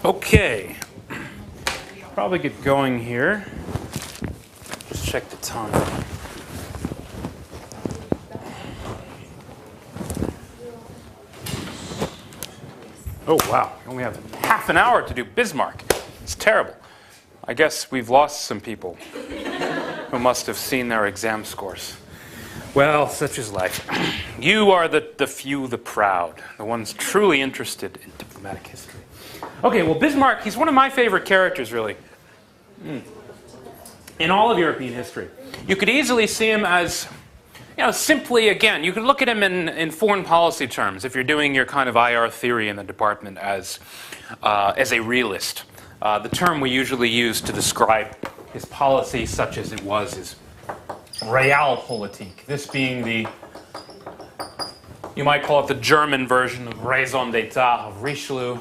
Okay, probably get going here. Just check the time. Oh wow, we only have half an hour to do Bismarck. It's terrible. I guess we've lost some people who must have seen their exam scores. Well, such is life. You are the few, the proud, the ones truly interested in diplomatic history. Okay, well, Bismarck, he's one of my favorite characters, really, in all of European history. You could easily see him as, simply, again, you could look at him in foreign policy terms, if you're doing your kind of IR theory in the department, as a realist. The term we usually use to describe his policy, such as it was, is Realpolitik. This being the, you might call it the German version of raison d'etat of Richelieu.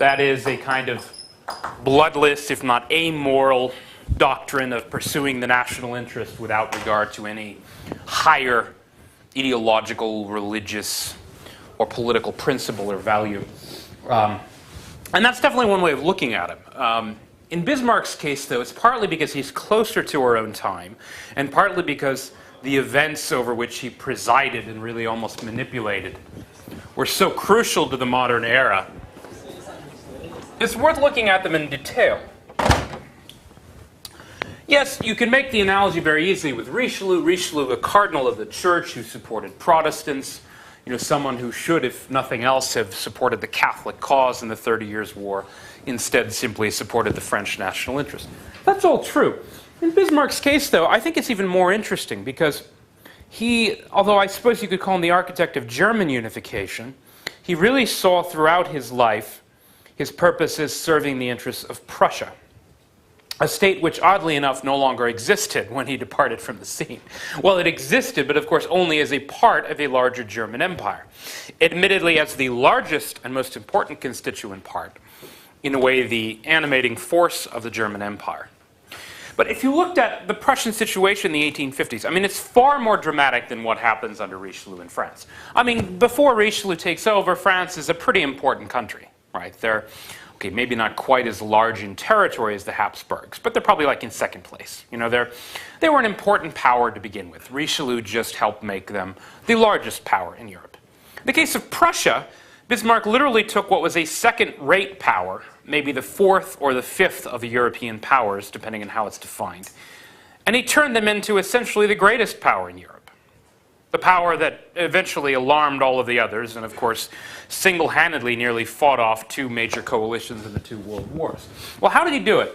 That is a kind of bloodless, if not amoral, doctrine of pursuing the national interest without regard to any higher ideological, religious, or political principle or value. And that's definitely one way of looking at him. In Bismarck's case, though, it's partly because he's closer to our own time, and partly because the events over which he presided and really almost manipulated were so crucial to the modern era. It's worth looking at them in detail. Yes, you can make the analogy very easily with Richelieu. Richelieu, a cardinal of the church who supported Protestants, someone who should, if nothing else, have supported the Catholic cause in the 30 Years' War, instead simply supported the French national interest. That's all true. In Bismarck's case, though, I think it's even more interesting because he, although I suppose you could call him the architect of German unification, he really saw throughout his life his purposes serving the interests of Prussia, a state which, oddly enough, no longer existed when he departed from the scene. Well, it existed, but of course only as a part of a larger German empire, admittedly as the largest and most important constituent part, in a way the animating force of the German empire. But if you looked at the Prussian situation in the 1850s, it's far more dramatic than what happens under Richelieu in France. Before Richelieu takes over, France is a pretty important country, right? They're, okay, maybe not quite as large in territory as the Habsburgs, but they're probably like in second place. They were an important power to begin with. Richelieu just helped make them the largest power in Europe. In the case of Prussia, Bismarck literally took what was a second-rate power, maybe the fourth or the fifth of the European powers, depending on how it's defined, and he turned them into essentially the greatest power in Europe. The power that eventually alarmed all of the others, and of course, single-handedly nearly fought off two major coalitions in the two world wars. Well, how did he do it?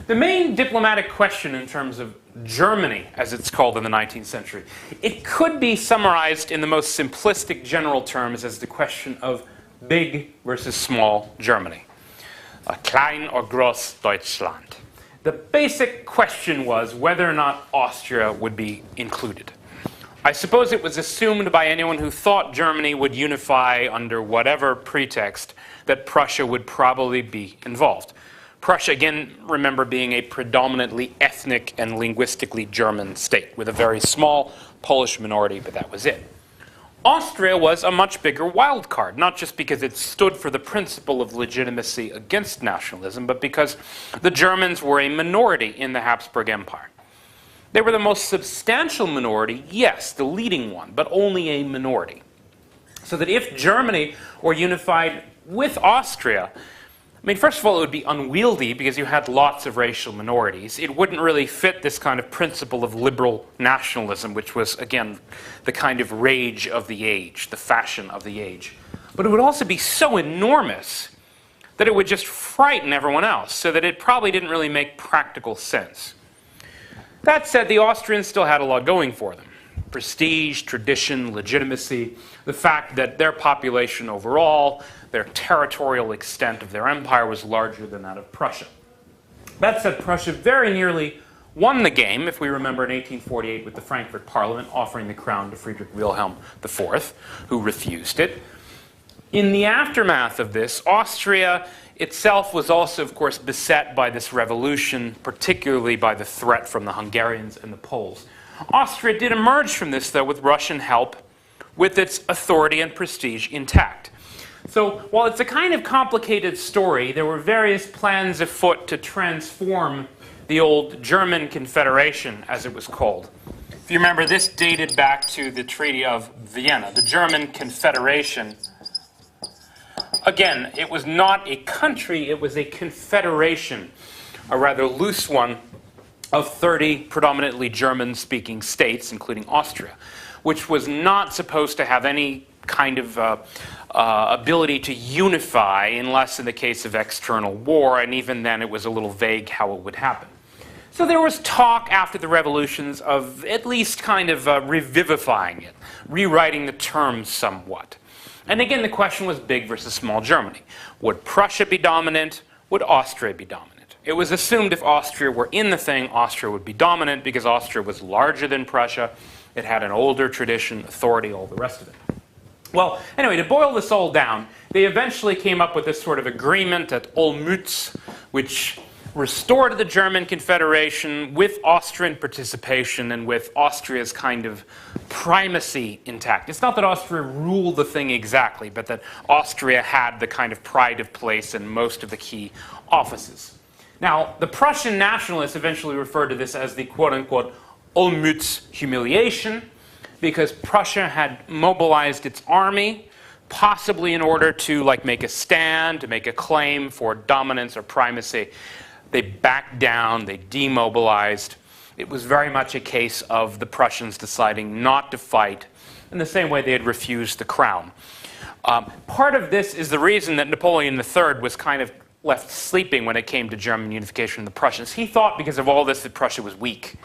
The main diplomatic question in terms of Germany, as it's called in the 19th century, it could be summarized in the most simplistic general terms as the question of big versus small Germany. Klein or groß Deutschland. The basic question was whether or not Austria would be included. I suppose it was assumed by anyone who thought Germany would unify under whatever pretext that Prussia would probably be involved. Prussia, again, remember, being a predominantly ethnic and linguistically German state with a very small Polish minority, but that was it. Austria was a much bigger wild card, not just because it stood for the principle of legitimacy against nationalism, but because the Germans were a minority in the Habsburg Empire. They were the most substantial minority, yes, the leading one, but only a minority. So that if Germany were unified with Austria, first of all, it would be unwieldy because you had lots of racial minorities. It wouldn't really fit this kind of principle of liberal nationalism, which was, again, the kind of rage of the age, the fashion of the age. But it would also be so enormous that it would just frighten everyone else, so that it probably didn't really make practical sense. That said, the Austrians still had a lot going for them. Prestige, tradition, legitimacy, the fact that their population overall, their territorial extent of their empire was larger than that of Prussia. That said, Prussia very nearly won the game, if we remember in 1848 with the Frankfurt Parliament offering the crown to Friedrich Wilhelm IV, who refused it. In the aftermath of this, Austria itself was also, of course, beset by this revolution, particularly by the threat from the Hungarians and the Poles. Austria did emerge from this, though, with Russian help, with its authority and prestige intact. So while it's a kind of complicated story, there were various plans afoot to transform the old German Confederation, as it was called. If you remember, this dated back to the Treaty of Vienna. The German Confederation, again, it was not a country, it was a confederation, a rather loose one, of 30 predominantly German-speaking states, including Austria, which was not supposed to have any kind of ability to unify unless in the case of external war, and even then it was a little vague how it would happen. So there was talk after the revolutions of at least kind of revivifying it, rewriting the terms somewhat. And again, the question was big versus small Germany. Would Prussia be dominant? Would Austria be dominant? It was assumed if Austria were in the thing, Austria would be dominant because Austria was larger than Prussia. It had an older tradition, authority, all the rest of it. Well, anyway, to boil this all down, they eventually came up with this sort of agreement at Olmütz, which restored the German Confederation with Austrian participation and with Austria's kind of primacy intact. It's not that Austria ruled the thing exactly, but that Austria had the kind of pride of place in most of the key offices. Now, the Prussian nationalists eventually referred to this as the quote-unquote Olmütz humiliation, because Prussia had mobilized its army, possibly in order to make a stand, to make a claim for dominance or primacy. They backed down, they demobilized. It was very much a case of the Prussians deciding not to fight in the same way they had refused the crown. Part of this is the reason that Napoleon III was kind of left sleeping when it came to German unification of the Prussians. He thought because of all this that Prussia was weak.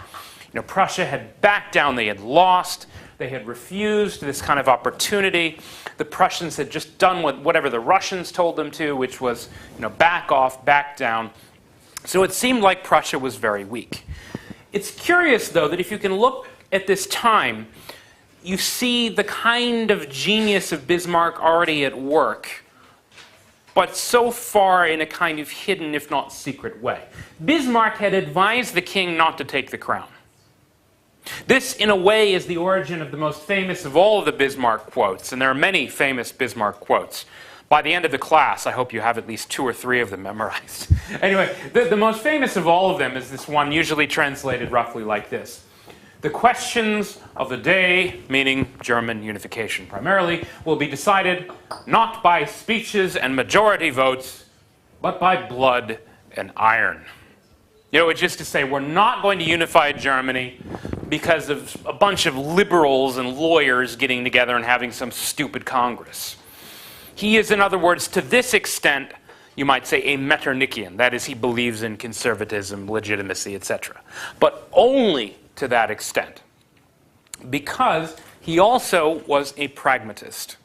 Prussia had backed down, they had lost, they had refused this kind of opportunity. The Prussians had just done whatever the Russians told them to, which was, back off, back down. So it seemed like Prussia was very weak. It's curious, though, that if you can look at this time, you see the kind of genius of Bismarck already at work, but so far in a kind of hidden, if not secret way. Bismarck had advised the king not to take the crown. This, in a way, is the origin of the most famous of all of the Bismarck quotes, and there are many famous Bismarck quotes. By the end of the class, I hope you have at least 2 or 3 of them memorized. Anyway, the most famous of all of them is this one, usually translated roughly like this. The questions of the day, meaning German unification primarily, will be decided not by speeches and majority votes, but by blood and iron. It's just to say we're not going to unify Germany because of a bunch of liberals and lawyers getting together and having some stupid Congress. He is, in other words, to this extent, you might say, a Metternichian. That is, he believes in conservatism, legitimacy, etc. But only to that extent, because he also was a pragmatist.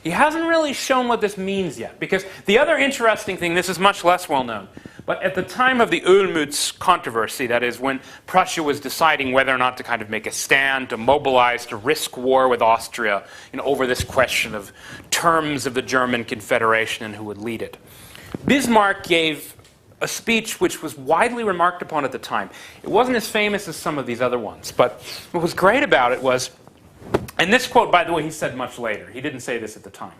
He hasn't really shown what this means yet, because the other interesting thing, this is much less well known, but at the time of the Olmütz controversy, that is when Prussia was deciding whether or not to kind of make a stand, to mobilize, to risk war with Austria, over this question of terms of the German Confederation and who would lead it, Bismarck gave a speech which was widely remarked upon at the time. It wasn't as famous as some of these other ones, but what was great about it was, and this quote, by the way, he said much later. He didn't say this at the time.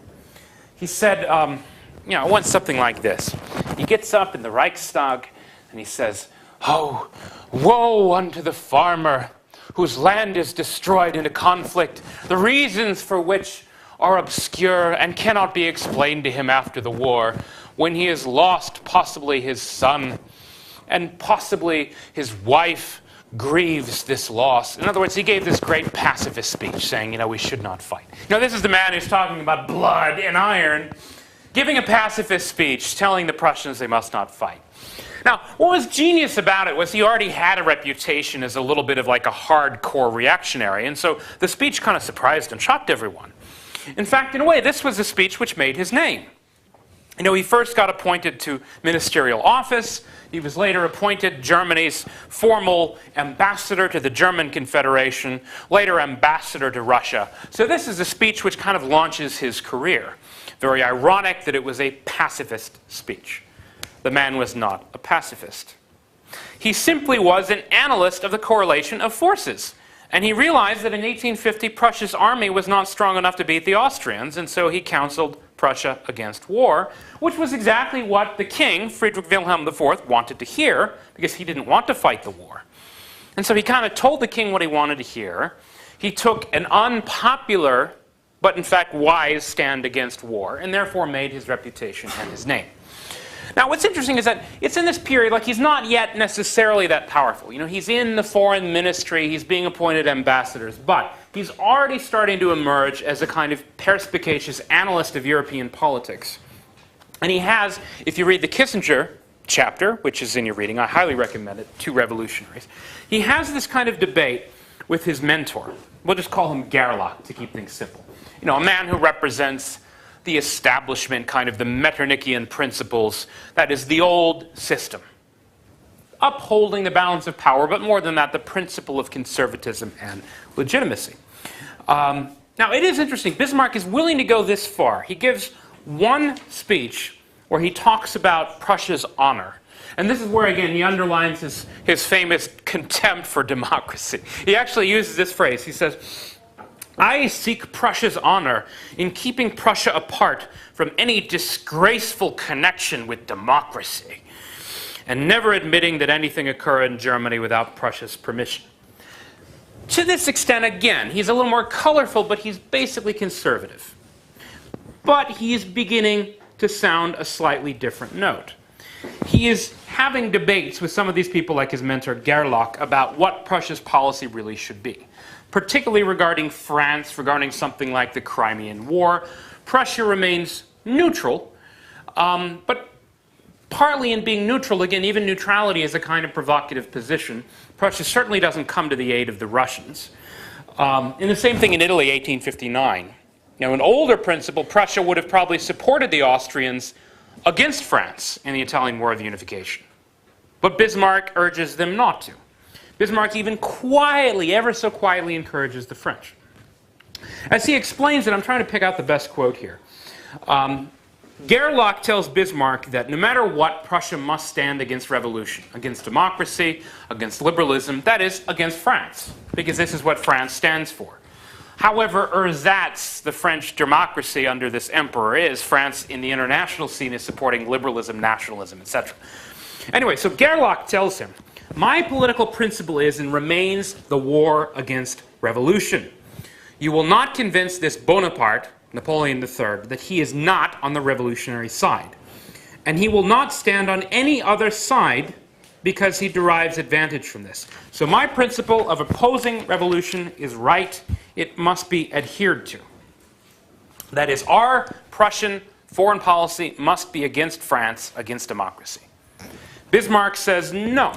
He said, it went something like this. He gets up in the Reichstag and he says, "Oh, woe unto the farmer whose land is destroyed in a conflict, the reasons for which are obscure and cannot be explained to him after the war, when he has lost possibly his son and possibly his wife grieves this loss." In other words, he gave this great pacifist speech saying, we should not fight. This is the man who's talking about blood and iron, giving a pacifist speech, telling the Prussians they must not fight. Now, what was genius about it was he already had a reputation as a little bit of like a hardcore reactionary, and so the speech kind of surprised and shocked everyone. In fact, in a way, this was a speech which made his name. He first got appointed to ministerial office. He was later appointed Germany's formal ambassador to the German Confederation, later ambassador to Russia. So this is a speech which kind of launches his career. Very ironic that it was a pacifist speech. The man was not a pacifist. He simply was an analyst of the correlation of forces. And he realized that in 1850, Prussia's army was not strong enough to beat the Austrians, and so he counseled Prussia against war, which was exactly what the king, Friedrich Wilhelm IV, wanted to hear, because he didn't want to fight the war. And so he kind of told the king what he wanted to hear. He took an unpopular, but in fact wise stand against war, and therefore made his reputation and his name. Now what's interesting is that it's in this period, like he's not yet necessarily that powerful. You know, he's in the foreign ministry, he's being appointed ambassadors, but he's already starting to emerge as a kind of perspicacious analyst of European politics. And he has, if you read the Kissinger chapter, which is in your reading, I highly recommend it, Two Revolutionaries, he has this kind of debate with his mentor. We'll just call him Gerlach to keep things simple. You know, a man who represents the establishment, kind of the Metternichian principles, that is the old system, upholding the balance of power, but more than that, the principle of conservatism and legitimacy. Now, it is interesting. Bismarck is willing to go this far. He gives one speech where he talks about Prussia's honor. And this is where, again, he underlines his famous contempt for democracy. He actually uses this phrase. He says, "I seek Prussia's honor in keeping Prussia apart from any disgraceful connection with democracy, and never admitting that anything occurred in Germany without Prussia's permission." To this extent, again, he's a little more colorful, but he's basically conservative. But he is beginning to sound a slightly different note. He is having debates with some of these people, like his mentor Gerlach, about what Prussia's policy really should be, particularly regarding France, regarding something like the Crimean War. Prussia remains neutral, but partly in being neutral, again, even neutrality is a kind of provocative position. Prussia certainly doesn't come to the aid of the Russians. And the same thing in Italy, 1859. Now, an older principle, Prussia would have probably supported the Austrians against France in the Italian War of Unification. But Bismarck urges them not to. Bismarck even quietly, ever so quietly, encourages the French. As he explains it, I'm trying to pick out the best quote here. Gerlach tells Bismarck that no matter what, Prussia must stand against revolution, against democracy, against liberalism, that is, against France, because this is what France stands for. However ersatz the French democracy under this emperor is, France in the international scene is supporting liberalism, nationalism, etc. Anyway, so Gerlach tells him, "My political principle is and remains the war against revolution. You will not convince this Bonaparte, Napoleon III, that he is not on the revolutionary side. And he will not stand on any other side because he derives advantage from this. So my principle of opposing revolution is right. It must be adhered to. That is, our Prussian foreign policy must be against France, against democracy." Bismarck says, "No.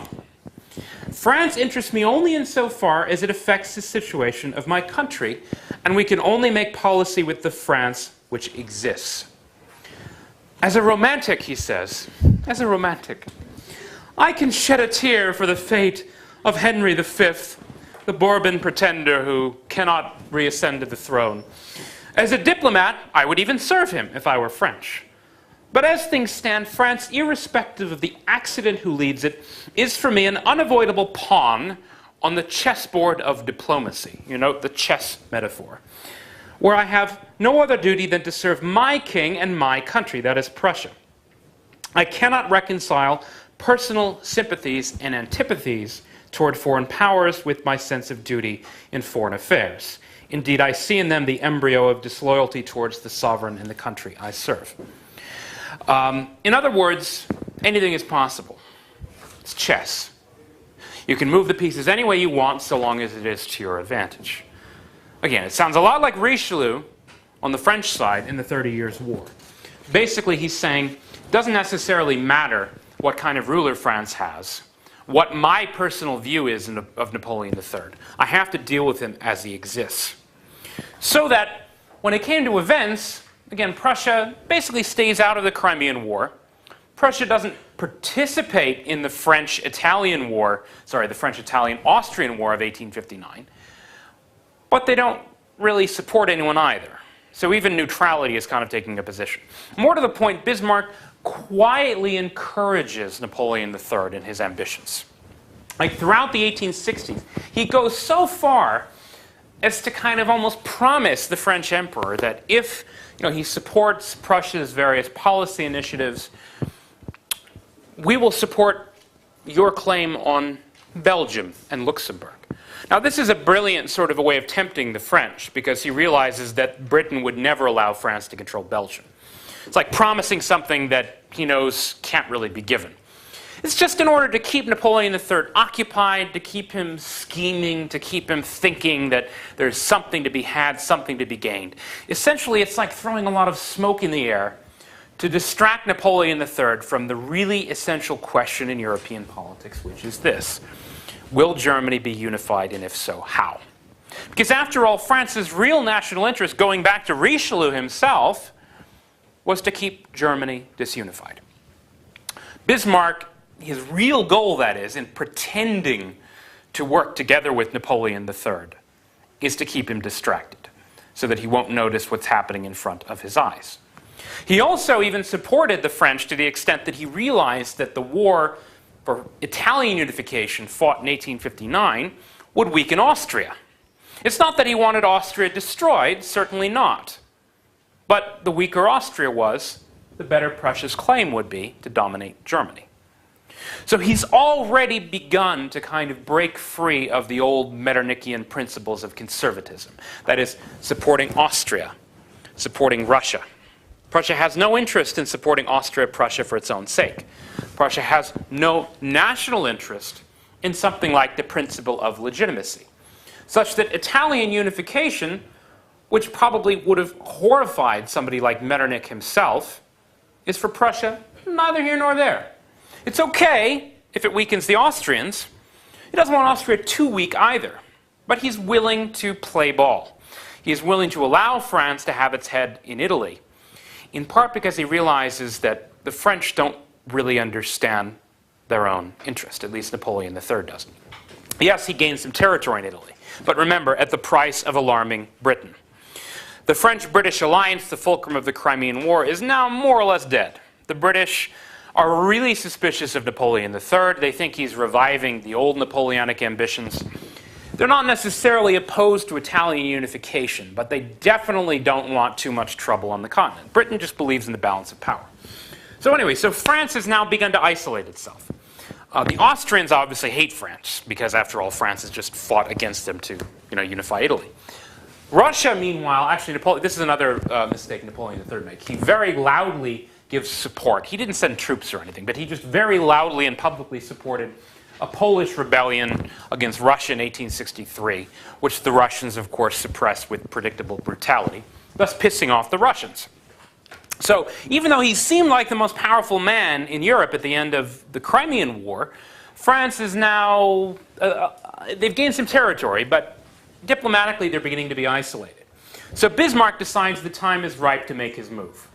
France interests me only insofar as it affects the situation of my country, and we can only make policy with the France which exists. As a romantic," he says, "as a romantic, I can shed a tear for the fate of Henry V, the Bourbon pretender who cannot reascend to the throne. As a diplomat, I would even serve him if I were French. But as things stand, France, irrespective of the accident who leads it, is for me an unavoidable pawn on the chessboard of diplomacy." You note the chess metaphor. "Where I have no other duty than to serve my king and my country, that is Prussia. I cannot reconcile personal sympathies and antipathies toward foreign powers with my sense of duty in foreign affairs. Indeed, I see in them the embryo of disloyalty towards the sovereign and the country I serve." In other words, anything is possible. It's chess. You can move the pieces any way you want so long as it is to your advantage. Again, it sounds a lot like Richelieu on the French side in the 30 Years' War. Basically, he's saying, it doesn't necessarily matter what kind of ruler France has, what my personal view is of Napoleon III. I have to deal with him as he exists. So that when it came to events, again, Prussia basically stays out of the Crimean War. Prussia doesn't participate in the French-Italian War, sorry, the French-Italian-Austrian War of 1859. But they don't really support anyone either. So even neutrality is kind of taking a position. More to the point, Bismarck quietly encourages Napoleon III in his ambitions. Like throughout the 1860s, he goes so far as to kind of almost promise the French emperor that if he supports Prussia's various policy initiatives. We will support your claim on Belgium and Luxembourg. Now, this is a brilliant sort of a way of tempting the French, because he realizes that Britain would never allow France to control Belgium. It's like promising something that he knows can't really be given. It's just in order to keep Napoleon III occupied, to keep him scheming, to keep him thinking that there's something to be had, something to be gained. Essentially, it's like throwing a lot of smoke in the air to distract Napoleon III from the really essential question in European politics, which is this: will Germany be unified, and if so, how? Because after all, France's real national interest, going back to Richelieu himself, was to keep Germany disunified. Bismarck, his real goal, that is, in pretending to work together with Napoleon III, is to keep him distracted so that he won't notice what's happening in front of his eyes. He also even supported the French to the extent that he realized that the war for Italian unification fought in 1859 would weaken Austria. It's not that he wanted Austria destroyed, certainly not. But the weaker Austria was, the better Prussia's claim would be to dominate Germany. So he's already begun to kind of break free of the old Metternichian principles of conservatism. That is, supporting Austria, supporting Russia. Prussia has no interest in supporting Austria-Prussia for its own sake. Prussia has no national interest in something like the principle of legitimacy, such that Italian unification, which probably would have horrified somebody like Metternich himself, is for Prussia neither here nor there. It's okay if it weakens the Austrians. He doesn't want Austria too weak either, but he's willing to play ball. He is willing to allow France to have its head in Italy, in part because he realizes that the French don't really understand their own interest, at least Napoleon III doesn't. Yes, he gained some territory in Italy, but remember, at the price of alarming Britain. The French-British alliance, the fulcrum of the Crimean War, is now more or less dead. The British are really suspicious of Napoleon III. They think he's reviving the old Napoleonic ambitions. They're not necessarily opposed to Italian unification, but they definitely don't want too much trouble on the continent. Britain just believes in the balance of power. So anyway, so France has now begun to isolate itself. The Austrians obviously hate France, because after all, France has just fought against them to unify Italy. Russia, meanwhile, actually, this is another mistake Napoleon III made. He very loudly gives support. He didn't send troops or anything, but he just very loudly and publicly supported a Polish rebellion against Russia in 1863, which the Russians, of course, suppressed with predictable brutality, thus pissing off the Russians. So even though he seemed like the most powerful man in Europe at the end of the Crimean War, France is now, they've gained some territory, but diplomatically they're beginning to be isolated. So Bismarck decides the time is ripe to make his move.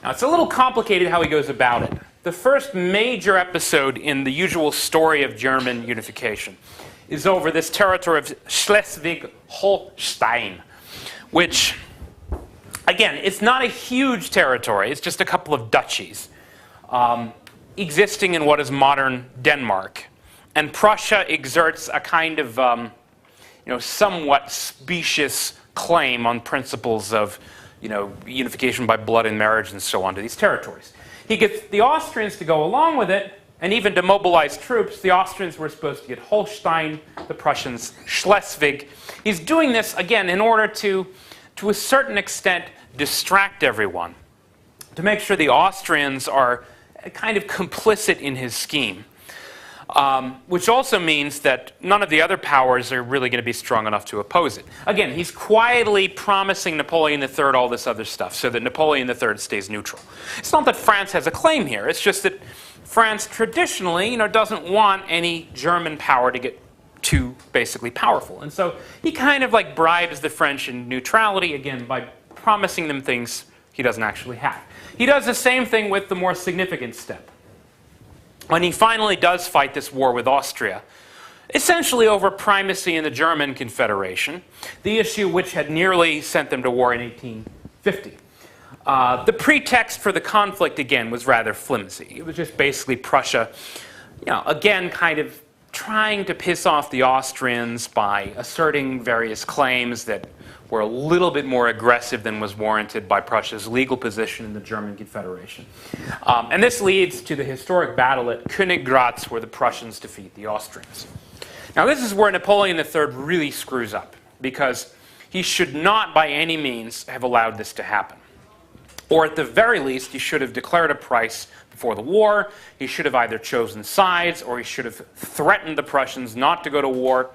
Now, it's a little complicated how he goes about it. The first major episode in the usual story of German unification is over this territory of Schleswig-Holstein, which, again, it's not a huge territory. It's just a couple of duchies existing in what is modern Denmark. And Prussia exerts a kind of somewhat specious claim on principles of unification by blood and marriage and so on to these territories. He gets the Austrians to go along with it, and even to mobilize troops. The Austrians were supposed to get Holstein, the Prussians Schleswig. He's doing this, again, in order to a certain extent, distract everyone, to make sure the Austrians are kind of complicit in his scheme. Which also means that none of the other powers are really going to be strong enough to oppose it. Again, he's quietly promising Napoleon III all this other stuff so that Napoleon III stays neutral. It's not that France has a claim here. It's just that France traditionally, doesn't want any German power to get too basically powerful. And so he kind of like bribes the French in neutrality, again, by promising them things he doesn't actually have. He does the same thing with the more significant step. When he finally does fight this war with Austria, essentially over primacy in the German Confederation, the issue which had nearly sent them to war in 1850. The pretext for the conflict, again, was rather flimsy. It was just basically Prussia, again, kind of trying to piss off the Austrians by asserting various claims that were a little bit more aggressive than was warranted by Prussia's legal position in the German Confederation. And this leads to the historic battle at Königgrätz, where the Prussians defeat the Austrians. Now this is where Napoleon III really screws up, because he should not by any means have allowed this to happen. Or at the very least, he should have declared a price before the war. He should have either chosen sides, or he should have threatened the Prussians not to go to war.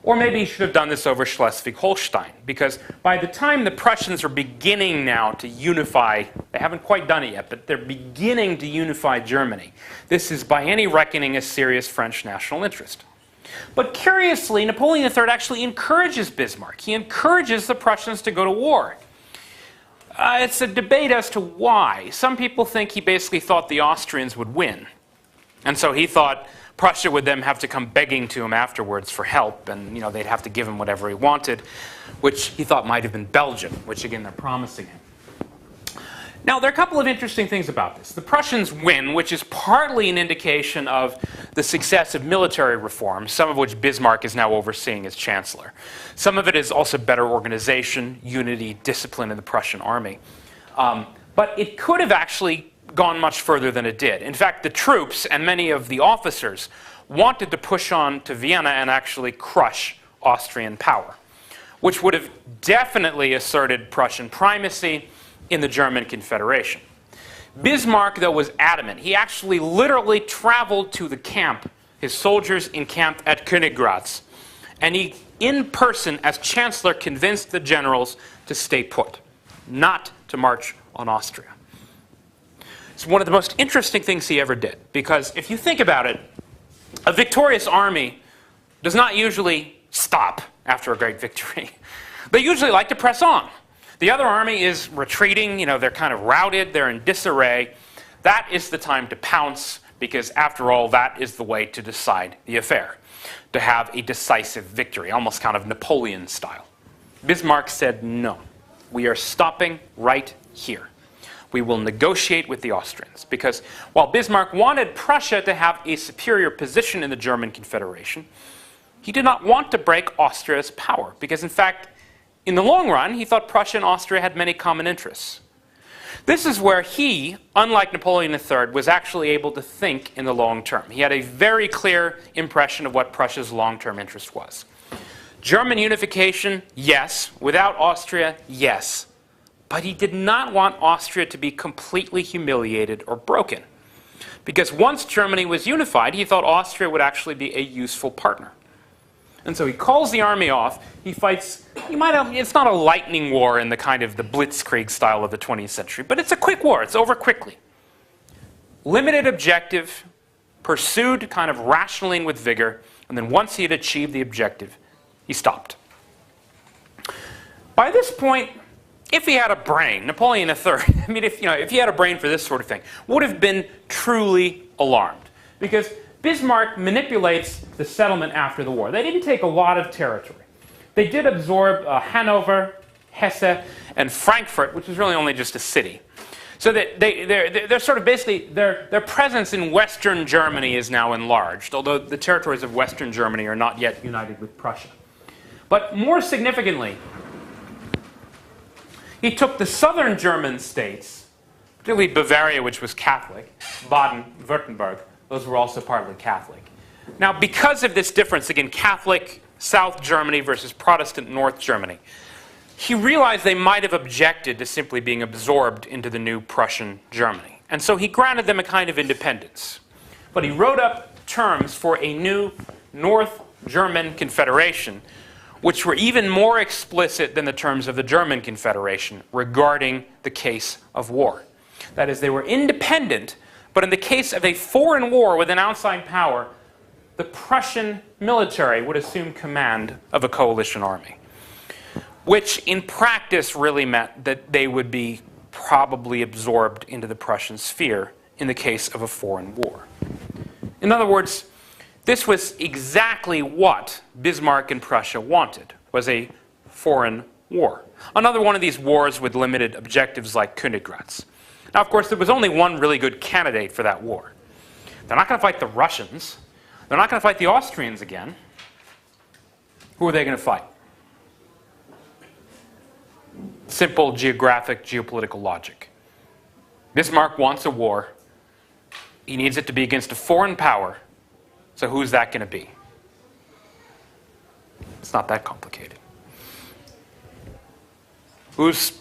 Or maybe he should have done this over Schleswig-Holstein, because by the time the Prussians are beginning now to unify, they haven't quite done it yet, but they're beginning to unify Germany. This is by any reckoning a serious French national interest. But curiously, Napoleon III actually encourages Bismarck. He encourages the Prussians to go to war. It's a debate as to why. Some people think he basically thought the Austrians would win. And so he thought Prussia would then have to come begging to him afterwards for help, and they'd have to give him whatever he wanted, which he thought might have been Belgium, which again they're promising him. Now there are a couple of interesting things about this. The Prussians win, which is partly an indication of the success of military reform, some of which Bismarck is now overseeing as chancellor. Some of it is also better organization, unity, discipline in the Prussian army. But it could have actually gone much further than it did. In fact, the troops and many of the officers wanted to push on to Vienna and actually crush Austrian power, which would have definitely asserted Prussian primacy in the German Confederation. Bismarck, though, was adamant. He actually literally traveled to the camp, his soldiers encamped at Königgrätz, and he, in person, as chancellor, convinced the generals to stay put, not to march on Austria. It's one of the most interesting things he ever did, because if you think about it, a victorious army does not usually stop after a great victory. They usually like to press on. The other army is retreating, they're kind of routed, they're in disarray. That is the time to pounce, because after all, that is the way to decide the affair, to have a decisive victory, almost kind of Napoleon style. Bismarck said, no, we are stopping right here. We will negotiate with the Austrians, because while Bismarck wanted Prussia to have a superior position in the German Confederation, he did not want to break Austria's power, because in fact, in the long run, he thought Prussia and Austria had many common interests. This is where he, unlike Napoleon III, was actually able to think in the long term. He had a very clear impression of what Prussia's long-term interest was. German unification, yes. Without Austria, yes. But he did not want Austria to be completely humiliated or broken, because once Germany was unified, he thought Austria would actually be a useful partner. And so he calls the army off. He fights, it's not a lightning war in the kind of the blitzkrieg style of the 20th century, but it's a quick war. It's over quickly. Limited objective, pursued kind of rationally and with vigor, and then once he had achieved the objective, he stopped. By this point, if he had a brain, Napoleon III, if he had a brain for this sort of thing, would have been truly alarmed, because Bismarck manipulates the settlement after the war. They didn't take a lot of territory. They did absorb Hanover, Hesse, and Frankfurt, which was really only just a city. So that they're sort of basically, their presence in Western Germany is now enlarged, although the territories of Western Germany are not yet united with Prussia. But more significantly, he took the southern German states, particularly Bavaria, which was Catholic, Baden-Württemberg, those were also partly Catholic. Now, because of this difference, again, Catholic South Germany versus Protestant North Germany, he realized they might have objected to simply being absorbed into the new Prussian Germany. And so he granted them a kind of independence. But he wrote up terms for a new North German Confederation, which were even more explicit than the terms of the German Confederation regarding the case of war. That is, they were independent, but in the case of a foreign war with an outside power, the Prussian military would assume command of a coalition army, which in practice really meant that they would be probably absorbed into the Prussian sphere in the case of a foreign war. In other words, this was exactly what Bismarck and Prussia wanted, was a foreign war. Another one of these wars with limited objectives like Königgrätz. Now, of course, there was only one really good candidate for that war. They're not going to fight the Russians. They're not going to fight the Austrians again. Who are they going to fight? Simple geographic, geopolitical logic. Bismarck wants a war. He needs it to be against a foreign power. So who's that going to be? It's not that complicated. Who's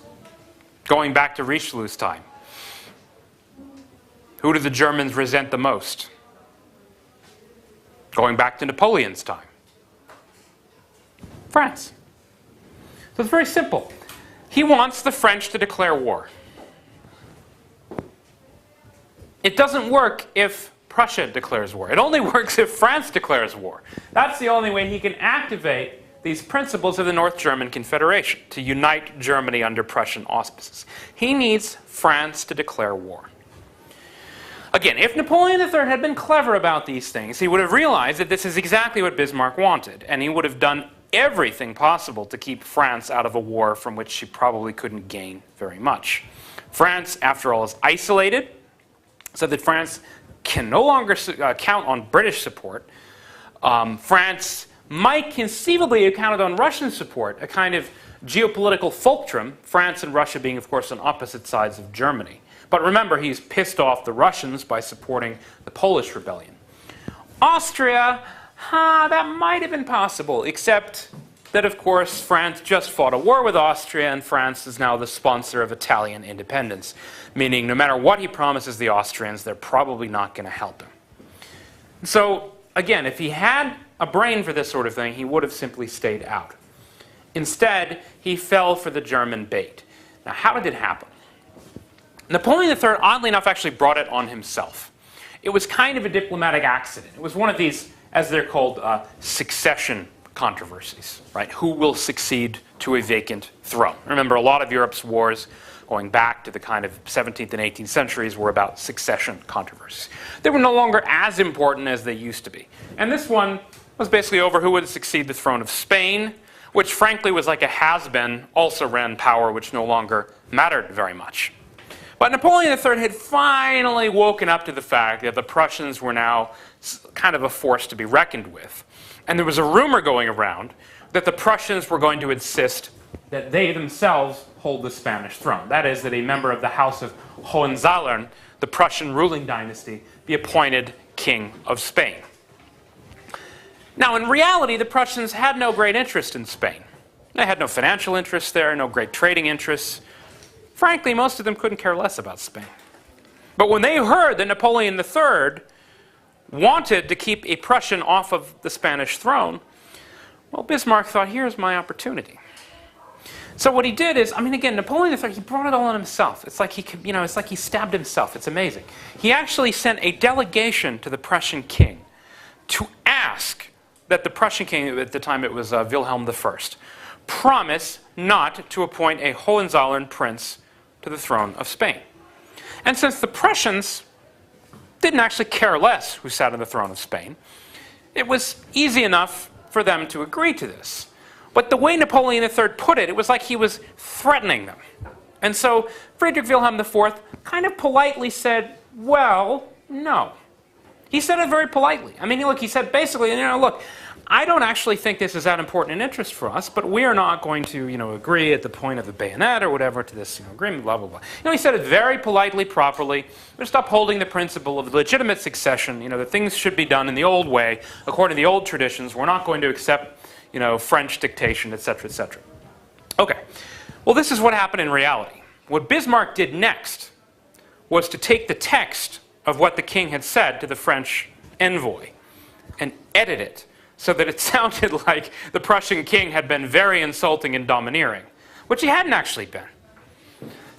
going back to Richelieu's time? Who do the Germans resent the most? Going back to Napoleon's time. France. So it's very simple. He wants the French to declare war. It doesn't work if Prussia declares war. It only works if France declares war. That's the only way he can activate these principles of the North German Confederation, to unite Germany under Prussian auspices. He needs France to declare war. Again, if Napoleon III had been clever about these things, he would have realized that this is exactly what Bismarck wanted, and he would have done everything possible to keep France out of a war from which she probably couldn't gain very much. France, after all, is isolated, so that France can no longer count on British support. France might conceivably have counted on Russian support, a kind of geopolitical fulcrum, France and Russia being, of course, on opposite sides of Germany. But remember, he's pissed off the Russians by supporting the Polish rebellion. Austria, that might have been possible, except that, of course, France just fought a war with Austria, and France is now the sponsor of Italian independence, meaning no matter what he promises the Austrians, they're probably not going to help him. So, again, if he had a brain for this sort of thing, he would have simply stayed out. Instead, he fell for the German bait. Now, how did it happen? Napoleon III, oddly enough, actually brought it on himself. It was kind of a diplomatic accident. It was one of these, as they're called, succession controversies, right? Who will succeed to a vacant throne? Remember, a lot of Europe's wars going back to the kind of 17th and 18th centuries were about succession controversies. They were no longer as important as they used to be. And this one was basically over who would succeed the throne of Spain, which frankly was like a has-been, also-ran power which no longer mattered very much. But Napoleon III had finally woken up to the fact that the Prussians were now kind of a force to be reckoned with. And there was a rumor going around that the Prussians were going to insist that they themselves hold the Spanish throne. That is, that a member of the House of Hohenzollern, the Prussian ruling dynasty, be appointed king of Spain. Now, in reality, the Prussians had no great interest in Spain. They had no financial interests there, no great trading interests. Frankly, most of them couldn't care less about Spain. But when they heard that Napoleon III wanted to keep a Prussian off of the Spanish throne, well, Bismarck thought, here's my opportunity. So what he did is, I mean, again, Napoleon III, he brought it all on himself. It's like it's like he stabbed himself. It's amazing. He actually sent a delegation to the Prussian king to ask that the Prussian king, at the time it was Wilhelm I, promise not to appoint a Hohenzollern prince to the throne of Spain. And since the Prussians didn't actually care less who sat on the throne of Spain, it was easy enough for them to agree to this. But the way Napoleon III put it, it was like he was threatening them. And so Friedrich Wilhelm IV kind of politely said, well, no. He said it very politely. I mean, look, he said basically, look, I don't actually think this is that important an interest for us, but we are not going to, agree at the point of the bayonet or whatever to this, agreement, blah, blah, blah. He said it very politely, properly, just upholding the principle of legitimate succession, that things should be done in the old way, according to the old traditions. We're not going to accept, French dictation, etc., etc. Okay. Well, this is what happened in reality. What Bismarck did next was to take the text of what the king had said to the French envoy and edit it so that it sounded like the Prussian king had been very insulting and domineering, which he hadn't actually been.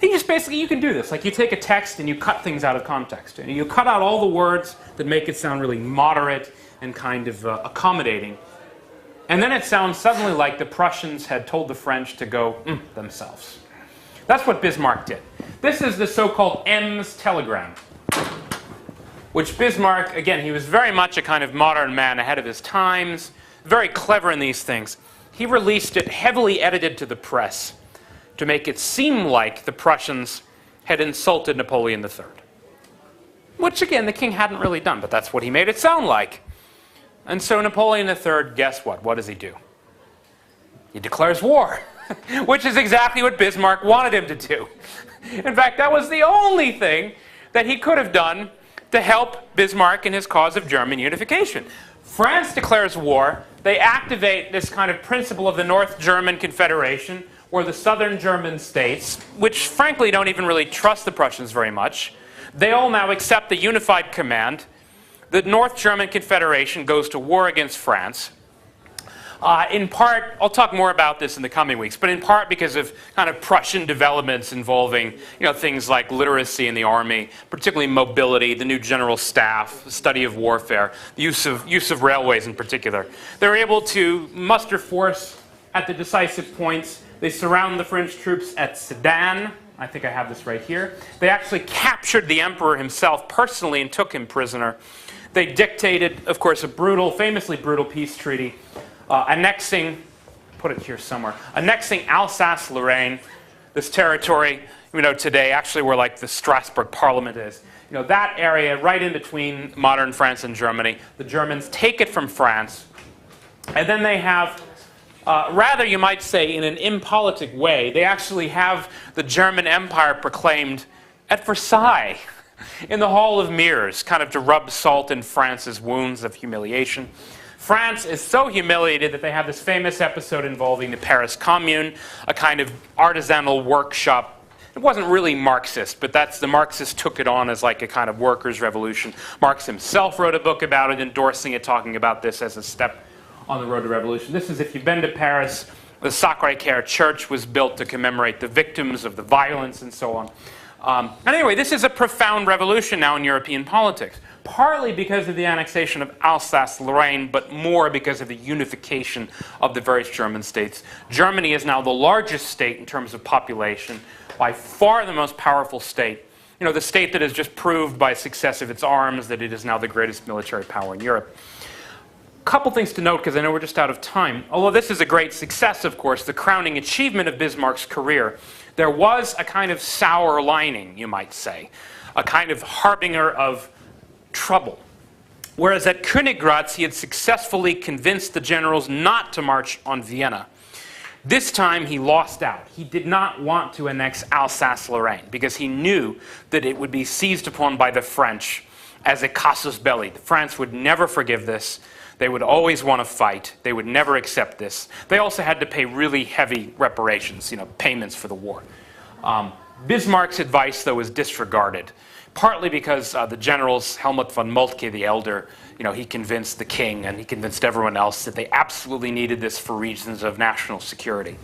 He just basically, you can do this. Like you take a text and you cut things out of context. And you cut out all the words that make it sound really moderate and kind of accommodating. And then it sounds suddenly like the Prussians had told the French to go themselves. That's what Bismarck did. This is the so-called Ems telegram, which Bismarck, again, he was very much a kind of modern man ahead of his times, very clever in these things. He released it heavily edited to the press to make it seem like the Prussians had insulted Napoleon III. Which, again, the king hadn't really done, but that's what he made it sound like. And so Napoleon III, guess what? What does he do? He declares war, which is exactly what Bismarck wanted him to do. In fact, that was the only thing that he could have done to help Bismarck in his cause of German unification. France declares war. They activate this kind of principle of the North German Confederation, where the southern German states, which frankly don't even really trust the Prussians very much, they all now accept the unified command. The North German Confederation goes to war against France. In part, I'll talk more about this in the coming weeks, but in part because of kind of Prussian developments involving things like literacy in the army, particularly mobility, the new general staff, the study of warfare, the use of railways in particular. They're able to muster force at the decisive points. They surround the French troops at Sedan. I think I have this right here. They actually captured the emperor himself personally and took him prisoner. They dictated, of course, a brutal, famously brutal peace treaty, annexing, put it here somewhere, annexing Alsace-Lorraine, this territory, today, actually where like the Strasbourg Parliament is. That area right in between modern France and Germany. The Germans take it from France, and then they have, rather you might say in an impolitic way, they actually have the German Empire proclaimed at Versailles, in the Hall of Mirrors, kind of to rub salt in France's wounds of humiliation. France is so humiliated that they have this famous episode involving the Paris Commune, a kind of artisanal workshop. It wasn't really Marxist, but the Marxists took it on as like a kind of workers' revolution. Marx himself wrote a book about it, endorsing it, talking about this as a step on the road to revolution. This is, if you've been to Paris, the Sacré-Cœur Church was built to commemorate the victims of the violence and so on. Anyway, this is a profound revolution now in European politics, partly because of the annexation of Alsace-Lorraine, but more because of the unification of the various German states. Germany is now the largest state in terms of population, by far the most powerful state. The state that has just proved by success of its arms that it is now the greatest military power in Europe. A couple things to note, because I know we're just out of time. Although this is a great success, of course, the crowning achievement of Bismarck's career, there was a kind of sour lining, you might say, a kind of harbinger of trouble. Whereas at Königgrätz, he had successfully convinced the generals not to march on Vienna. This time, he lost out. He did not want to annex Alsace-Lorraine because he knew that it would be seized upon by the French as a casus belli. France would never forgive this. They would always want to fight. They would never accept this. They also had to pay really heavy reparations, payments for the war. Bismarck's advice, though, was disregarded, partly because the generals, Helmut von Moltke the Elder, he convinced the king and he convinced everyone else that they absolutely needed this for reasons of national security.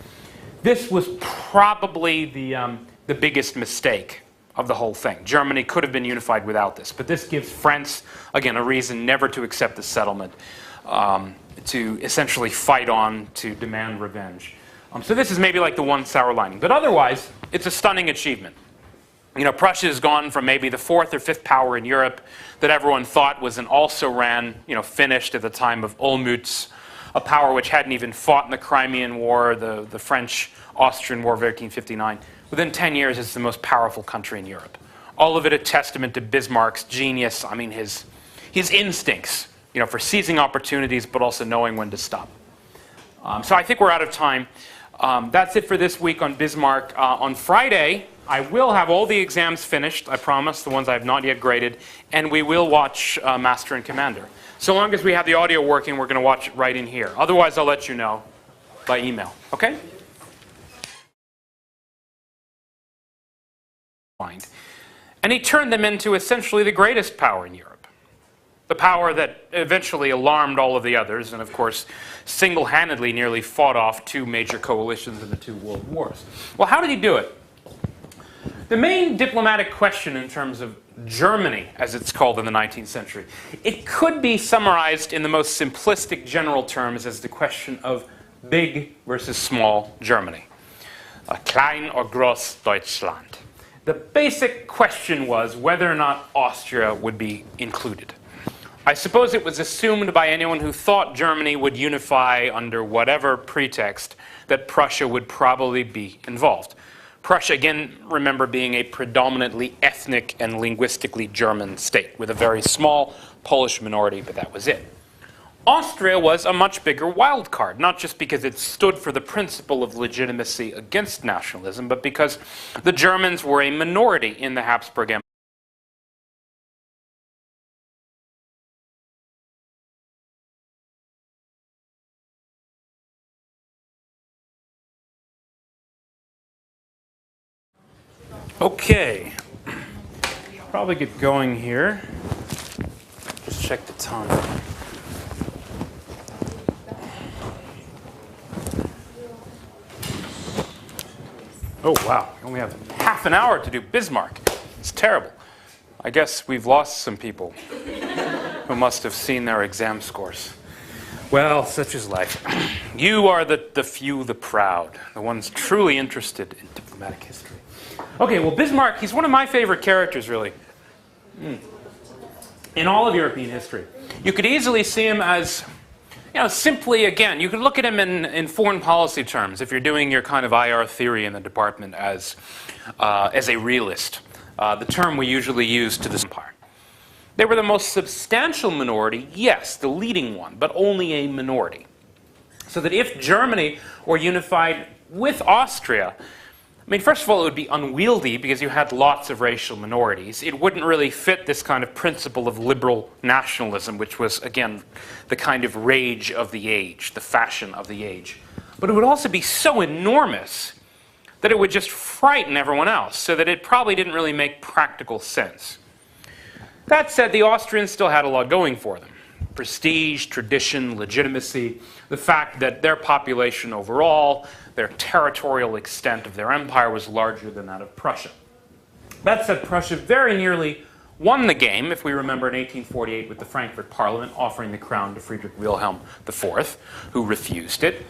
This was probably the biggest mistake of the whole thing. Germany could have been unified without this, but this gives France, again, a reason never to accept the settlement, to essentially fight on, to demand revenge. So this is maybe like the one sour lining, but otherwise, it's a stunning achievement. Prussia has gone from maybe the fourth or fifth power in Europe that everyone thought was an also-ran, finished at the time of Olmütz, a power which hadn't even fought in the Crimean War, the French-Austrian War of 1859. Within 10 years, it's the most powerful country in Europe. All of it a testament to Bismarck's genius, his instincts, for seizing opportunities, but also knowing when to stop. So I think we're out of time. That's it for this week on Bismarck. On Friday, I will have all the exams finished, I promise, the ones I have not yet graded, and we will watch Master and Commander. So long as we have the audio working, we're going to watch it right in here. Otherwise, I'll let you know by email. Okay? And he turned them into essentially the greatest power in Europe. The power that eventually alarmed all of the others and, of course, single-handedly nearly fought off two major coalitions in the two world wars. Well, how did he do it? The main diplomatic question in terms of Germany, as it's called in the 19th century, it could be summarized in the most simplistic general terms as the question of big versus small Germany. Klein or groß Deutschland. The basic question was whether or not Austria would be included. I suppose it was assumed by anyone who thought Germany would unify under whatever pretext that Prussia would probably be involved. Prussia, again, remember, being a predominantly ethnic and linguistically German state with a very small Polish minority, but that was it. Austria was a much bigger wild card, not just because it stood for the principle of legitimacy against nationalism, but because the Germans were a minority in the Habsburg Empire. Okay, probably get going here. Just check the time. Oh wow, we only have half an hour to do Bismarck. It's terrible. I guess we've lost some people who must have seen their exam scores. Well, such is life. You are the few, the proud, the ones truly interested in diplomatic history. Okay, well, Bismarck, he's one of my favorite characters, really, in all of European history. You could easily see him as, simply, again, you could look at him in foreign policy terms if you're doing your kind of IR theory in the department as a realist, the term we usually use to this empire. They were the most substantial minority, yes, the leading one, but only a minority. So that if Germany were unified with Austria, I mean, first of all, it would be unwieldy because you had lots of racial minorities. It wouldn't really fit this kind of principle of liberal nationalism, which was, again, the kind of rage of the age, the fashion of the age. But it would also be so enormous that it would just frighten everyone else, so that it probably didn't really make practical sense. That said, the Austrians still had a lot going for them. Prestige, tradition, legitimacy, the fact that their population overall, their territorial extent of their empire was larger than that of Prussia. That said, Prussia very nearly won the game, if we remember in 1848 with the Frankfurt Parliament offering the crown to Friedrich Wilhelm IV, who refused it.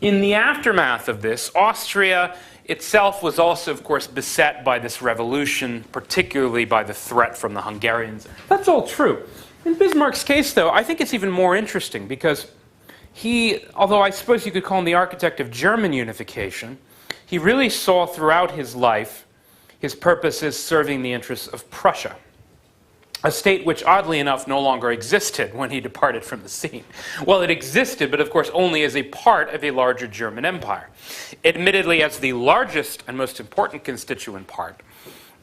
In the aftermath of this, Austria itself was also, of course, beset by this revolution, particularly by the threat from the Hungarians. That's all true. In Bismarck's case, though, I think it's even more interesting because he, although I suppose you could call him the architect of German unification, he really saw throughout his life his purpose as serving the interests of Prussia, a state which, oddly enough, no longer existed when he departed from the scene. Well, it existed, but of course only as a part of a larger German empire. Admittedly, as the largest and most important constituent part,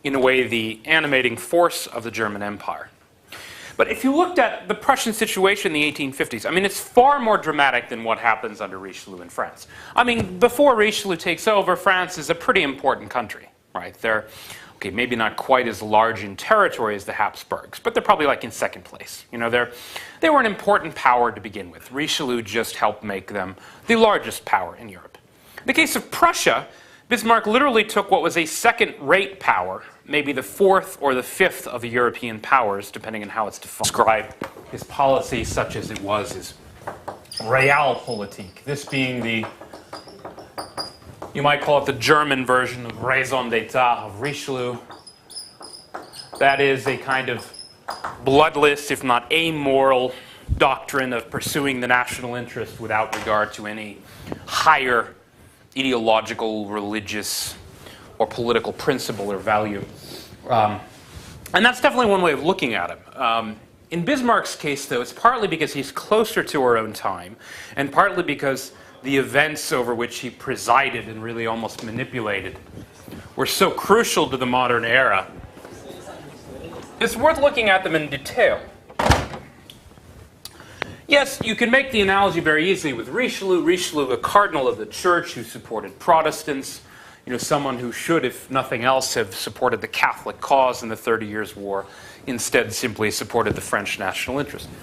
in a way, the animating force of the German empire. But if you looked at the Prussian situation in the 1850s, I mean, it's far more dramatic than what happens under Richelieu in France. I mean, before Richelieu takes over, France is a pretty important country, right? They're, okay, maybe not quite as large in territory as the Habsburgs, but they're probably like in second place. You know, they were an important power to begin with. Richelieu just helped make them the largest power in Europe. In the case of Prussia, Bismarck literally took what was a second-rate power, maybe the fourth or the fifth of the European powers, depending on how it's defined. Describe his policy, such as it was, his Realpolitik. This being the, you might call it the German version of raison d'etat of Richelieu. That is a kind of bloodless, if not amoral, doctrine of pursuing the national interest without regard to any higher ideological, religious, or political principle or value. And that's definitely one way of looking at him. In Bismarck's case, though, it's partly because he's closer to our own time, and partly because the events over which he presided and really almost manipulated were so crucial to the modern era. It's worth looking at them in detail. Yes, you can make the analogy very easily with Richelieu. Richelieu, a cardinal of the church who supported Protestants, someone who should, if nothing else, have supported the Catholic cause in the 30 Years' War, instead simply supported the French national interest.